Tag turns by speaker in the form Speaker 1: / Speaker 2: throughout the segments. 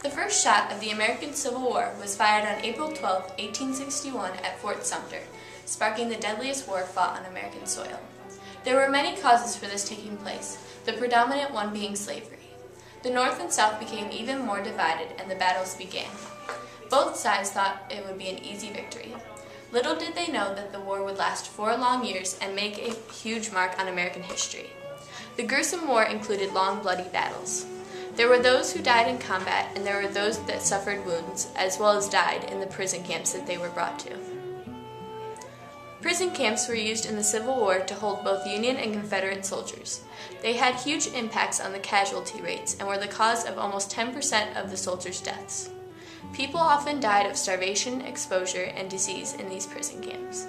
Speaker 1: The first shot of the American Civil War was fired on April 12, 1861 at Fort Sumter, sparking the deadliest war fought on American soil. There were many causes for this taking place, the predominant one being slavery. The North and South became even more divided and the battles began. Both sides thought it would be an easy victory. Little did they know that the war would last 4 long years and make a huge mark on American history. The gruesome war included long, bloody battles. There were those who died in combat, and there were those that suffered wounds, as well as died in the prison camps that they were brought to. Prison camps were used in the Civil War to hold both Union and Confederate soldiers. They had huge impacts on the casualty rates and were the cause of almost 10% of the soldiers' deaths. People often died of starvation, exposure, and disease in these prison camps.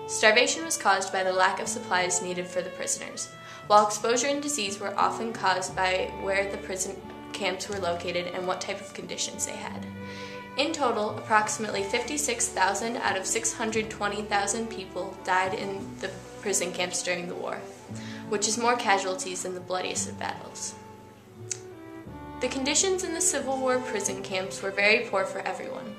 Speaker 1: Starvation was caused by the lack of supplies needed for the prisoners, while exposure and disease were often caused by where the prison camps were located and what type of conditions they had. In total, approximately 56,000 out of 620,000 people died in the prison camps during the war, which is more casualties than the bloodiest of battles. The conditions in the Civil War prison camps were very poor for everyone.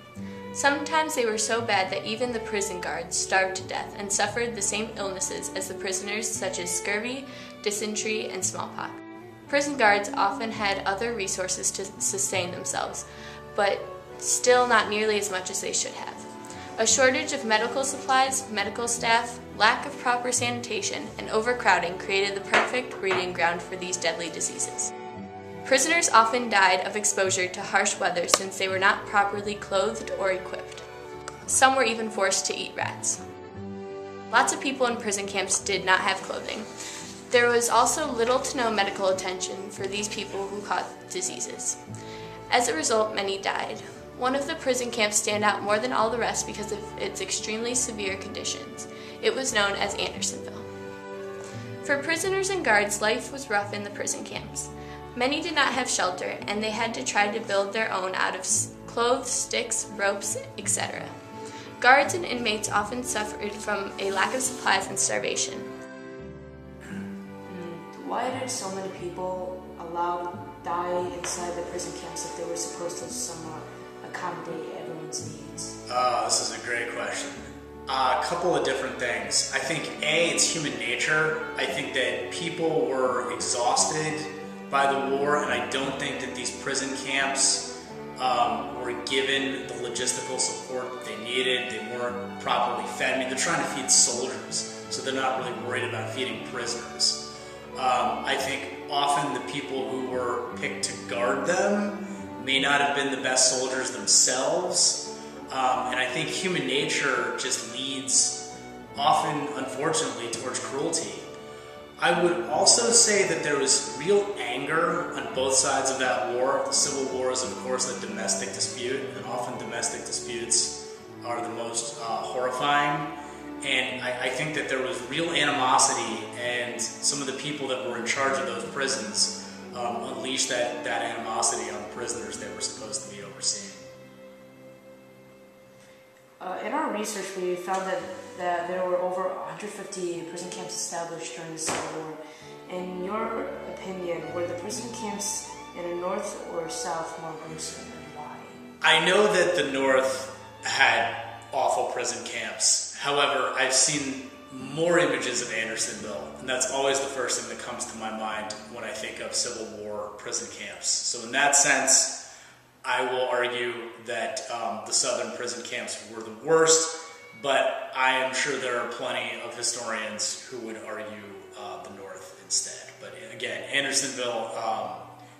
Speaker 1: Sometimes they were so bad that even the prison guards starved to death and suffered the same illnesses as the prisoners, such as scurvy, dysentery, and smallpox. Prison guards often had other resources to sustain themselves, but still not nearly as much as they should have. A shortage of medical supplies, medical staff, lack of proper sanitation, and overcrowding created the perfect breeding ground for these deadly diseases. Prisoners often died of exposure to harsh weather since they were not properly clothed or equipped. Some were even forced to eat rats. Lots of people in prison camps did not have clothing. There was also little to no medical attention for these people who caught diseases. As a result, many died. One of the prison camps stand out more than all the rest because of its extremely severe conditions. It was known as Andersonville. For prisoners and guards, life was rough in the prison camps. Many did not have shelter, and they had to try to build their own out of clothes, sticks, ropes, etc. Guards and inmates often suffered from a lack of supplies and starvation.
Speaker 2: Why did so many people die inside the prison camps if they were supposed to somewhat accommodate everyone's needs?
Speaker 3: This is a great question. A couple of different things. I think A, it's human nature. I think that people were exhausted by the war, and I don't think that these prison camps were given the logistical support that they needed. They weren't properly fed. I mean, they're trying to feed soldiers, so they're not really worried about feeding prisoners. I think often the people who were picked to guard them may not have been the best soldiers themselves, and I think human nature just leads often, unfortunately, towards cruelty. I would also say that there was real anger on both sides of that war. The Civil War is, of course, a domestic dispute, and often domestic disputes are the most horrifying. And I think that there was real animosity, and some of the people that were in charge of those prisons unleashed that animosity on the prisoners they were supposed to be overseeing.
Speaker 2: In our research, we found that there were over 150 prison camps established during the Civil War. In your opinion, were the prison camps in the North or South more gruesome, and why?
Speaker 3: I know that the North had awful prison camps. However, I've seen more images of Andersonville, and that's always the first thing that comes to my mind when I think of Civil War prison camps. So in that sense, I will argue that the southern prison camps were the worst, but I am sure there are plenty of historians who would argue the North instead. But again, Andersonville,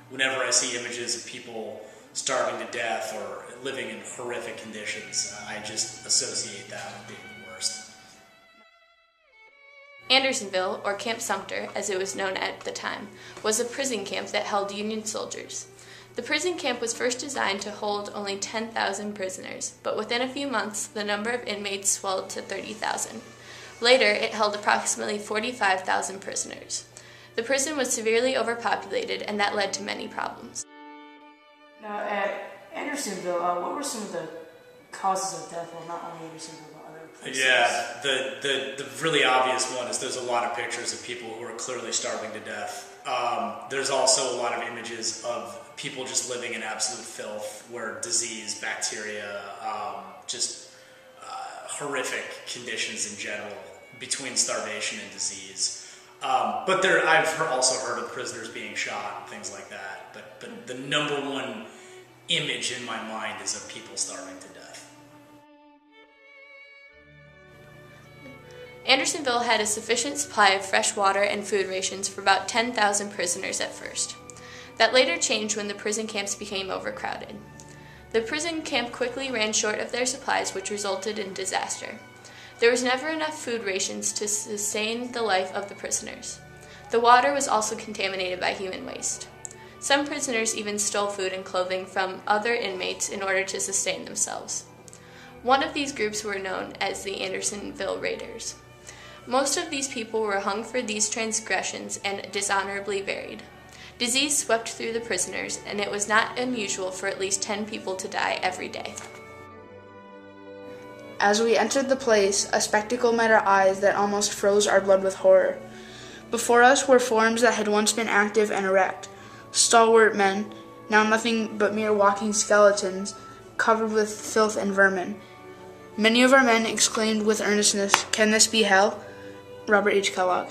Speaker 3: whenever I see images of people starving to death or living in horrific conditions, I just associate that with being the worst.
Speaker 1: Andersonville, or Camp Sumter, as it was known at the time, was a prison camp that held Union soldiers. The prison camp was first designed to hold only 10,000 prisoners, but within a few months, the number of inmates swelled to 30,000. Later, it held approximately 45,000 prisoners. The prison was severely overpopulated, and that led to many problems.
Speaker 2: Now, at Andersonville, what were some of the causes of death? Well, not only Andersonville, but other
Speaker 3: Yeah, the really obvious one is there's a lot of pictures of people who are clearly starving to death. There's also a lot of images of people just living in absolute filth, where disease, bacteria, horrific conditions in general between starvation and disease. But I've also heard of prisoners being shot and things like that. But the number one image in my mind is of people starving to death.
Speaker 1: Andersonville had a sufficient supply of fresh water and food rations for about 10,000 prisoners at first. That later changed when the prison camps became overcrowded. The prison camp quickly ran short of their supplies, which resulted in disaster. There was never enough food rations to sustain the life of the prisoners. The water was also contaminated by human waste. Some prisoners even stole food and clothing from other inmates in order to sustain themselves. One of these groups were known as the Andersonville Raiders. Most of these people were hung for these transgressions and dishonorably buried. Disease swept through the prisoners, and it was not unusual for at least 10 people to die every day.
Speaker 4: As we entered the place, a spectacle met our eyes that almost froze our blood with horror. Before us were forms that had once been active and erect, stalwart men, now nothing but mere walking skeletons, covered with filth and vermin. Many of our men exclaimed with earnestness, "Can this be hell?" Robert H. Kellogg.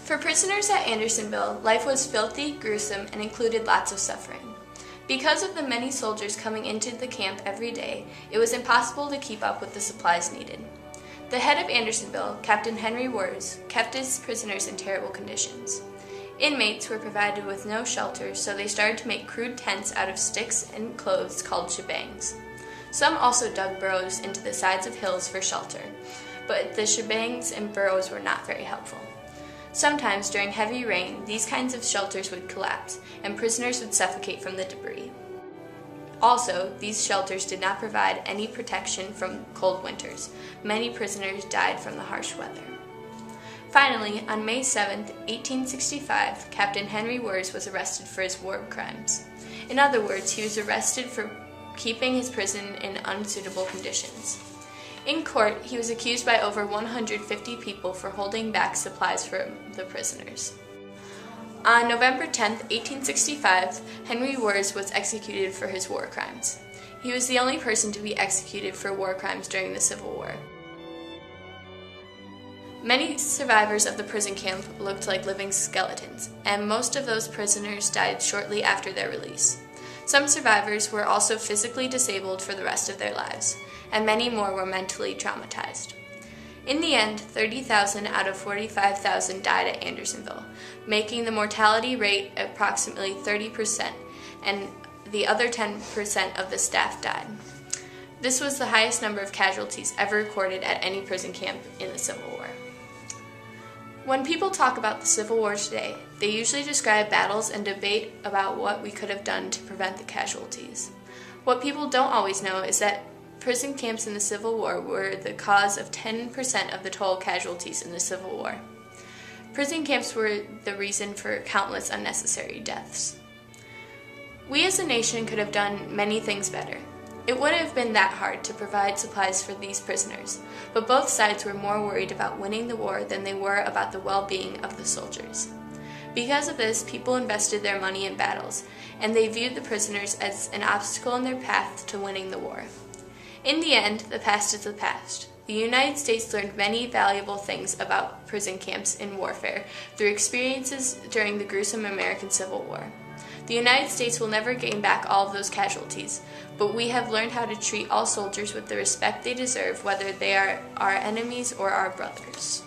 Speaker 1: For prisoners at Andersonville, life was filthy, gruesome, and included lots of suffering. Because of the many soldiers coming into the camp every day, it was impossible to keep up with the supplies needed. The head of Andersonville, Captain Henry Wirz, kept his prisoners in terrible conditions. Inmates were provided with no shelter, so they started to make crude tents out of sticks and clothes called shebangs. Some also dug burrows into the sides of hills for shelter, but the shebangs and burrows were not very helpful. Sometimes, during heavy rain, these kinds of shelters would collapse, and prisoners would suffocate from the debris. Also, these shelters did not provide any protection from cold winters. Many prisoners died from the harsh weather. Finally, on May 7, 1865, Captain Henry Wirz was arrested for his war crimes. In other words, he was arrested for keeping his prison in unsuitable conditions. In court, he was accused by over 150 people for holding back supplies from the prisoners. On November 10, 1865, Henry Wirz was executed for his war crimes. He was the only person to be executed for war crimes during the Civil War. Many survivors of the prison camp looked like living skeletons, and most of those prisoners died shortly after their release. Some survivors were also physically disabled for the rest of their lives, and many more were mentally traumatized. In the end, 30,000 out of 45,000 died at Andersonville, making the mortality rate approximately 30%, and the other 10% of the staff died. This was the highest number of casualties ever recorded at any prison camp in the Civil War. When people talk about the Civil War today, they usually describe battles and debate about what we could have done to prevent the casualties. What people don't always know is that prison camps in the Civil War were the cause of 10% of the total casualties in the Civil War. Prison camps were the reason for countless unnecessary deaths. We as a nation could have done many things better. It wouldn't have been that hard to provide supplies for these prisoners, but both sides were more worried about winning the war than they were about the well-being of the soldiers. Because of this, people invested their money in battles, and they viewed the prisoners as an obstacle in their path to winning the war. In the end, the past is the past. The United States learned many valuable things about prison camps in warfare through experiences during the gruesome American Civil War. The United States will never gain back all of those casualties, but we have learned how to treat all soldiers with the respect they deserve, whether they are our enemies or our brothers.